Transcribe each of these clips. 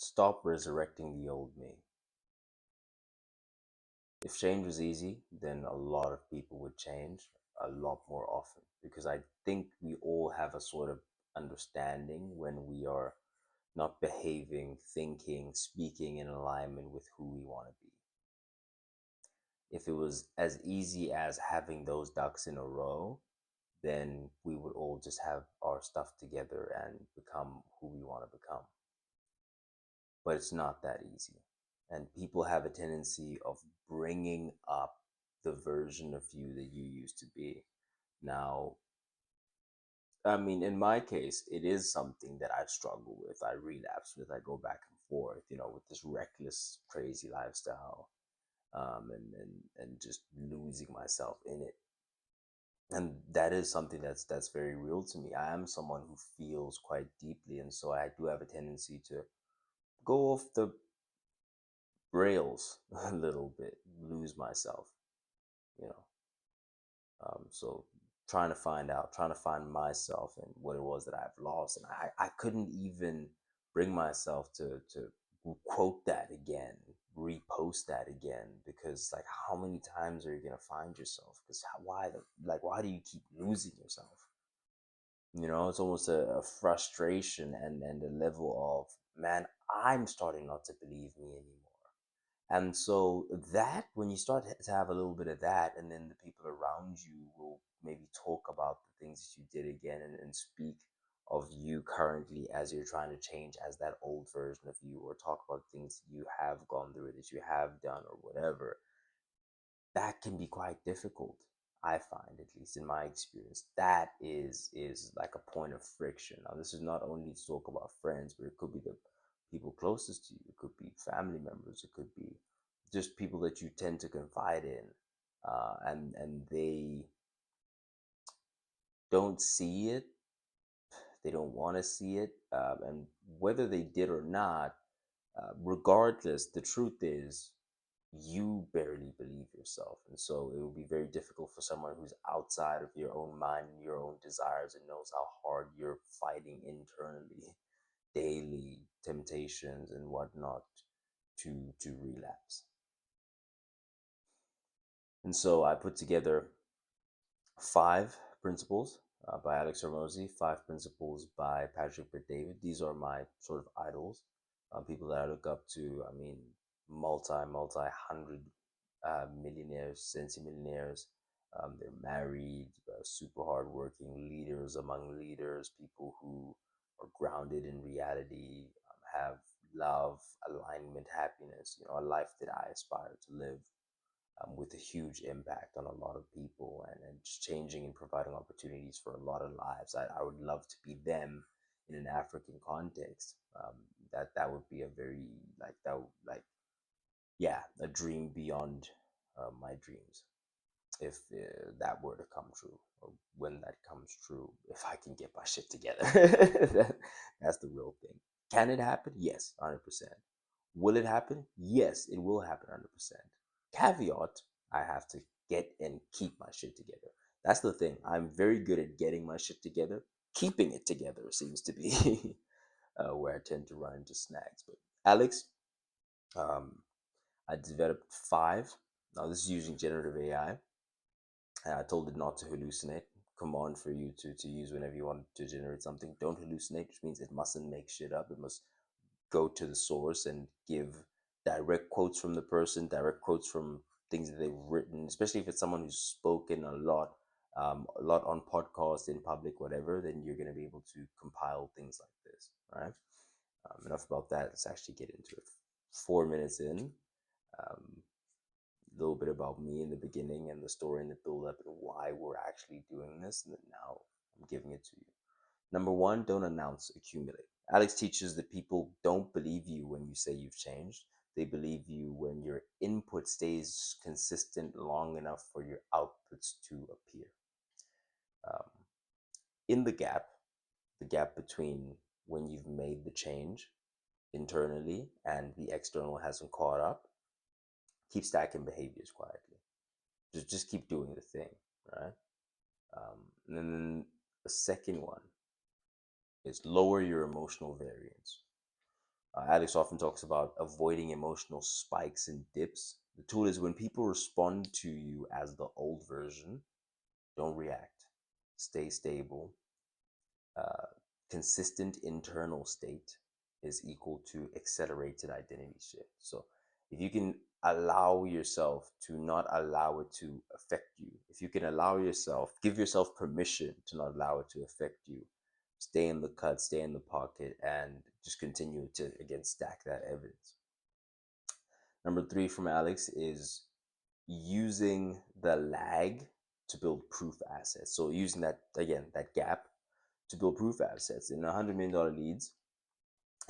stop resurrecting the old me. If change was easy, then a lot of people would change a lot more often, because I think we all have a sort of understanding when we are not behaving, thinking, speaking in alignment with who we want to be. If it was as easy as having those ducks in a row, then we would all just have our stuff together and become who we want to become. But it's not that easy. And people have a tendency of bringing up the version of you that you used to be. Now, I mean, in my case, it is something that I struggle with. I relapse with. I go back and forth, with this reckless, crazy lifestyle, and just losing myself in it. And that is something that's very real to me. I am someone who feels quite deeply, and so I do have a tendency to go off the rails a little bit, lose myself, you know. So trying to find myself and what it was that I've lost, and I couldn't even bring myself to quote that again, repost that again, because like, how many times are you gonna find yourself? Because why do you keep losing yourself? It's almost a frustration and a level of, man, I'm starting not to believe me anymore. And so that, when you start to have a little bit of that, and then the people around you will maybe talk about the things that you did again, and speak of you currently as you're trying to change as that old version of you, or talk about things you have gone through, that you have done, or whatever, that can be quite difficult. I find, at least in my experience, that is like a point of friction. Now, this is not only to talk about friends, but it could be the people closest to you. It could be family members. It could be just people that you tend to confide in, and they don't see it. They don't want to see it, and whether they did or not, regardless, the truth is, you barely believe yourself. And so it will be very difficult for someone who's outside of your own mind and your own desires, and knows how hard you're fighting internally, daily temptations and whatnot, to relapse. And so I put together five principles by Alex Hormozi, five principles by Patrick Bet-David. These are my sort of idols, people that I look up to. I mean, multi hundred millionaires, centimillionaires. They're married, super hardworking leaders among leaders, people who are grounded in reality, have love, alignment, happiness, a life that I aspire to live, with a huge impact on a lot of people, and just changing and providing opportunities for a lot of lives. I would love to be them in an African context. That would be a very, like, yeah, a dream beyond my dreams, if that were to come true, or when that comes true, if I can get my shit together. That's the real thing. Can it happen? Yes, 100%. Will it happen? Yes, it will happen 100%. Caveat, I have to get and keep my shit together. That's the thing. I'm very good at getting my shit together. Keeping it together seems to be where I tend to run into snags. But Alex, um, I developed five. Now, this is using generative AI. And I told it not to hallucinate. Command for you to use whenever you want to generate something. Don't hallucinate, which means it mustn't make shit up. It must go to the source and give direct quotes from the person, direct quotes from things that they've written, especially if it's someone who's spoken a lot on podcasts, in public, whatever, then you're going to be able to compile things like this, right? Enough about that. Let's actually get into it. 4 minutes in, a little bit about me in the beginning, and the story and the build up, and why we're actually doing this, and then now I'm giving it to you. Number one, don't announce, accumulate. Alex teaches that people don't believe you when you say you've changed. They believe you when your input stays consistent long enough for your outputs to appear. Um, in the gap between when you've made the change internally and the external hasn't caught up, keep stacking behaviors quietly. Just keep doing the thing, right? And then the second one is lower your emotional variance. Alex often talks about avoiding emotional spikes and dips. The tool is when people respond to you as the old version, don't react. Stay stable. Uh, Consistent internal state is equal to accelerated identity shift. So if you can allow yourself to not allow it to affect you, if you can allow yourself, give yourself permission to not allow it to affect you, stay in the cut, stay in the pocket, and just continue to, again, stack that evidence. Number three from Alex is using the lag to build proof assets. So using that, again, that gap to build proof assets. In $100 million leads,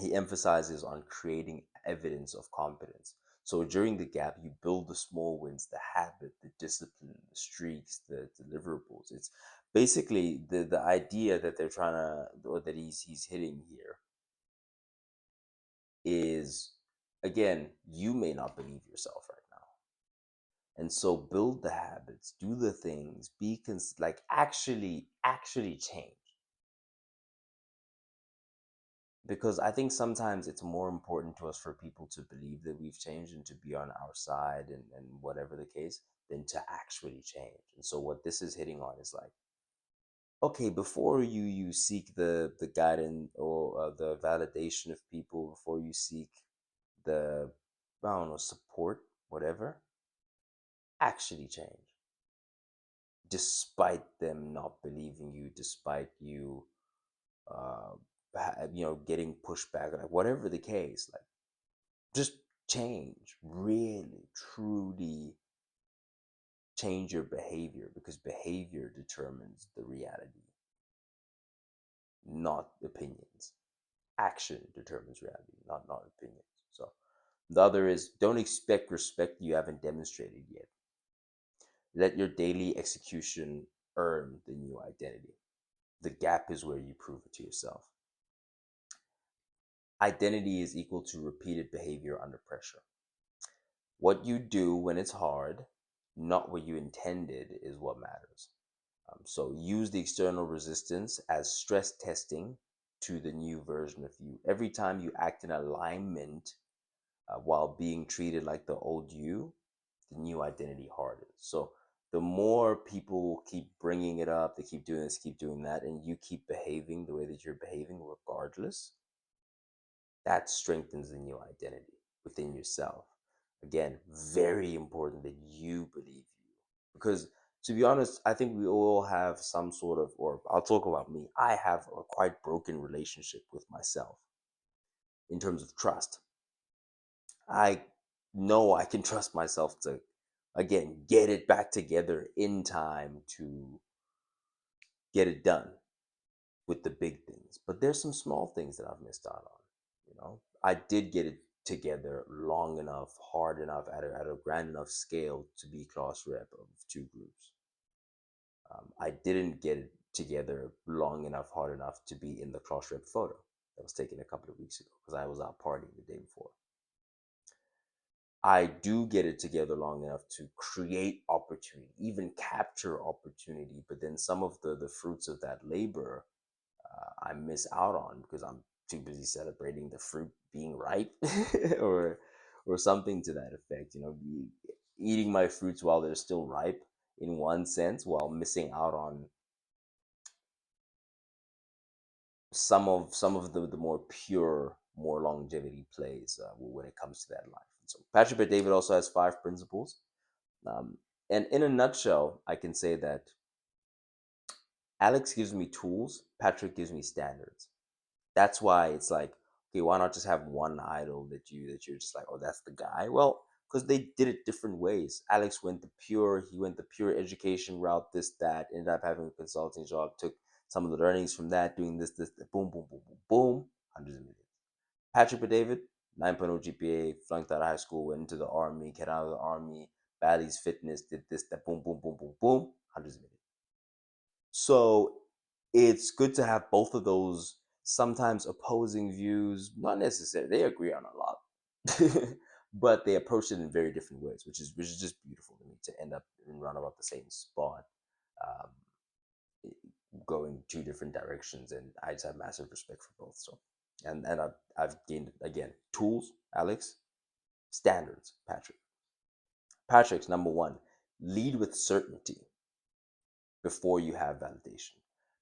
he emphasizes on creating evidence of competence. So during the gap, you build the small wins, the habit, the discipline, the streaks, the deliverables. It's basically the idea that they're trying to, or that he's hitting here, is, again, you may not believe yourself right now, and so build the habits, do the things, like actually change. Because I think sometimes it's more important to us for people to believe that we've changed and to be on our side, and whatever the case, than to actually change. And so what this is hitting on is like, okay, before you seek the guidance or the validation of people, before you seek the, I don't know, support, whatever, actually change, despite them not believing you, despite you uh getting pushback, like whatever the case, like just change, really truly change your behavior, because behavior determines the reality, not opinions. Action determines reality, not opinions. So the other is, don't expect respect you haven't demonstrated yet. Let your daily execution earn the new identity. The gap is where you prove it to yourself. Identity is equal to repeated behavior under pressure. What you do when it's hard, not what you intended, is what matters. So use the external resistance as stress testing to the new version of you. Every time you act in alignment while being treated like the old you, the new identity hardens. So the more people keep bringing it up, they keep doing this, keep doing that, and you keep behaving the way that you're behaving regardless, that strengthens the new identity within yourself. Again, very important that you believe you. Because to be honest, I think we all have some sort of, or I'll talk about me, I have a quite broken relationship with myself in terms of trust. I know I can trust myself to, again, get it back together in time to get it done with the big things. But there's some small things that I've missed out on. I did get it together long enough, hard enough, at a grand enough scale to be class rep of two groups. I didn't get it together long enough, hard enough to be in the class rep photo that was taken a couple of weeks ago because I was out partying the day before. I do get it together long enough to create opportunity, even capture opportunity, but then some of the fruits of that labor I miss out on because I'm too busy celebrating the fruit being ripe, or something to that effect. Eating my fruits while they're still ripe, in one sense, while missing out on some of the more pure, more longevity plays when it comes to that life. And so Patrick Bet David also has 5 principles, um, and in a nutshell, I can say that Alex gives me tools, Patrick gives me standards. That's why it's like, okay, why not just have one idol that you're just like, oh, that's the guy? Well, because they did it different ways. Alex went the pure, he went the pure education route, this, that, ended up having a consulting job, took some of the learnings from that, doing this, that, boom, boom, boom, boom, boom, hundreds of millions. Patrick David, 9.0 GPA, flunked out of high school, went into the army, get out of the army, Bally's fitness, did this, that, boom, boom, boom, boom, boom, hundreds of millions. So it's good to have both of those sometimes opposing views. Not necessarily, they agree on a lot, but they approach it in very different ways, which is just beautiful to me, to end up in roundabout the same spot, um, going two different directions. And I just have massive respect for both. So And I've gained again tools, Alex, standards, Patrick. Patrick's number one: lead with certainty before you have validation.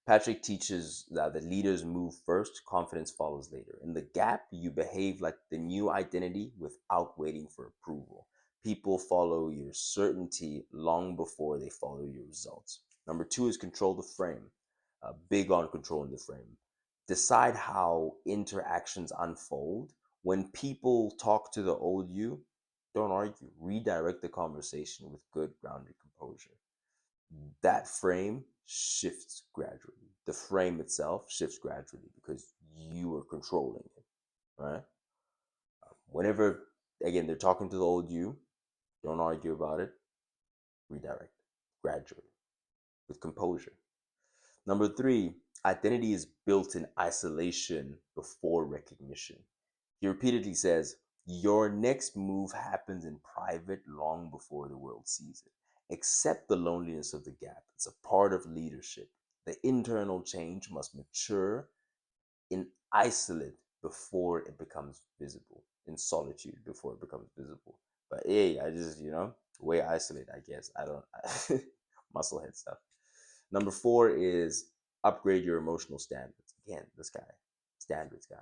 Patrick teaches that the leaders move first, confidence follows later. In the gap, you behave like the new identity without waiting for approval. People follow your certainty long before they follow your results. Number two is control the frame. Big on controlling the frame. Decide how interactions unfold. When people talk to the old you, don't argue. Redirect the conversation with good, grounded composure. That frame shifts gradually. The frame itself shifts gradually because you are controlling it, right? Whenever, again, they're talking to the old you, don't argue about it, redirect gradually with composure. Number three, identity is built in isolation before recognition. He repeatedly says, your next move happens in private long before the world sees it. Accept the loneliness of the gap. It's a part of leadership. The internal change must mature in isolate before it becomes visible, in solitude before it becomes visible. But hey, I just, way isolate, I guess. I don't, musclehead stuff. Number four is upgrade your emotional standards. Again, this guy, standards guy.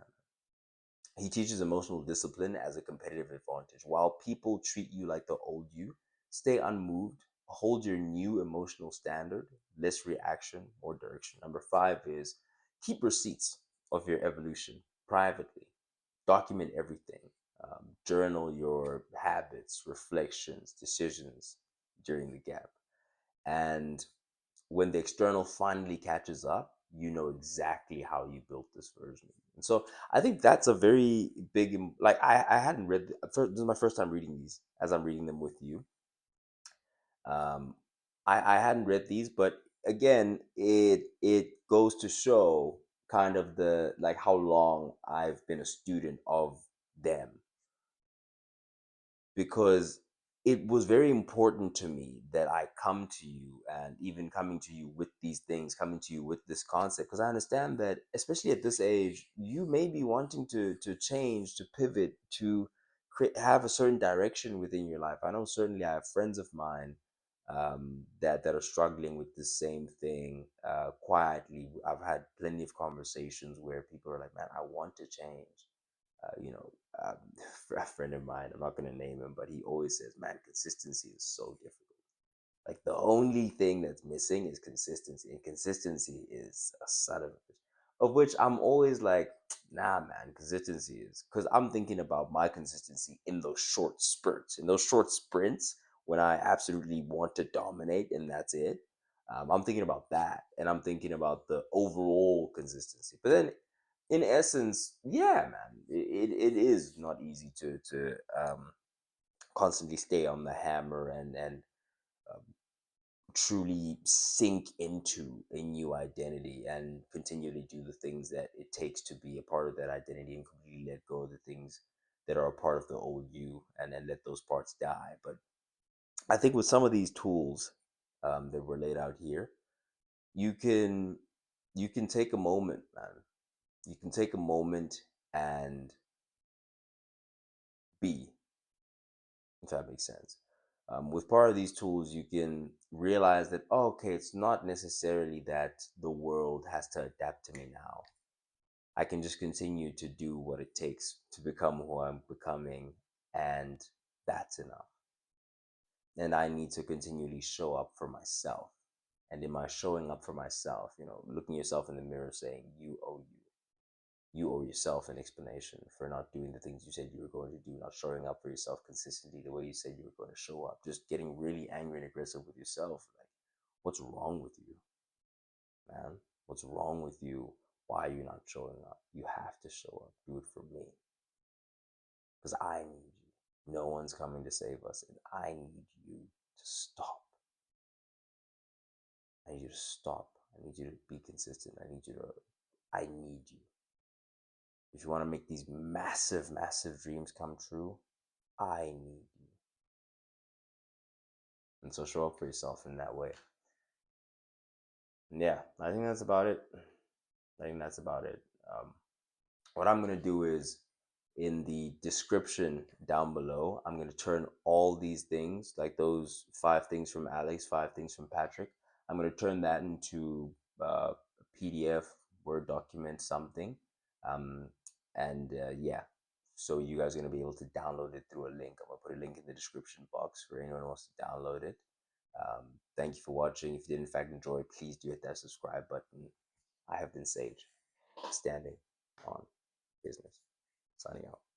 He teaches emotional discipline as a competitive advantage. While people treat you like the old you, stay unmoved, hold your new emotional standard, less reaction, more direction. Number five is keep receipts of your evolution privately. Document everything. Journal your habits, reflections, decisions during the gap. And when the external finally catches up, you know exactly how you built this version. And so I think that's a very big, like I hadn't read, this is my first time reading these as I'm reading them with you. Um, I hadn't read these, but again, it goes to show kind of the, like how long I've been a student of them, because it was very important to me that I come to you, and even coming to you with these things, coming to you with this concept, because I understand that, especially at this age, you may be wanting to change, to pivot, to have a certain direction within your life. I know certainly I have friends of mine that are struggling with the same thing quietly. I've had plenty of conversations where people are like, "Man, I want to change." uh, you know, um, a friend of mine, I'm not going to name him, but he always says, man, consistency is so difficult. Like the only thing that's missing is consistency, and consistency is a son of a bitch. Of which I'm always like, nah, man, consistency is, because I'm thinking about my consistency in those short spurts, in those short sprints when I absolutely want to dominate, and that's it. I'm thinking about that, and I'm thinking about the overall consistency. But then, in essence, yeah, man, it is not easy to constantly stay on the hammer and um, truly sink into a new identity and continually do the things that it takes to be a part of that identity, and completely let go of the things that are a part of the old you, and then let those parts die. But I think with some of these tools that were laid out here, you can you can take a moment, man. You can take a moment and be, if that makes sense. With part of these tools, you can realize that, oh, okay, it's not necessarily that the world has to adapt to me now. I can just continue to do what it takes to become who I'm becoming, and that's enough. And I need to continually show up for myself. And in my showing up for myself, looking yourself in the mirror saying, you owe yourself an explanation for not doing the things you said you were going to do, not showing up for yourself consistently the way you said you were going to show up, just getting really angry and aggressive with yourself. Like, what's wrong with you, man? What's wrong with you? Why are you not showing up? You have to show up. Do it for me. Because I need you. No one's coming to save us. And I need you to stop. I need you to stop. I need you to be consistent. I need you. If you want to make these massive, massive dreams come true, I need you. And so show up for yourself in that way. And yeah, I think that's about it. I think that's about it. what I'm going to do is in the description down below, I'm going to turn all these things, like those 5 things from Alex, 5 things from Patrick, I'm going to turn that into a PDF, Word document, something. Um, and yeah, so you guys are going to be able to download it through a link. I'm going to put a link in the description box for anyone who wants to download it. Um, Thank you for watching. If you did in fact enjoy, please do hit that subscribe button. I have been Sage, standing on business. Signing out.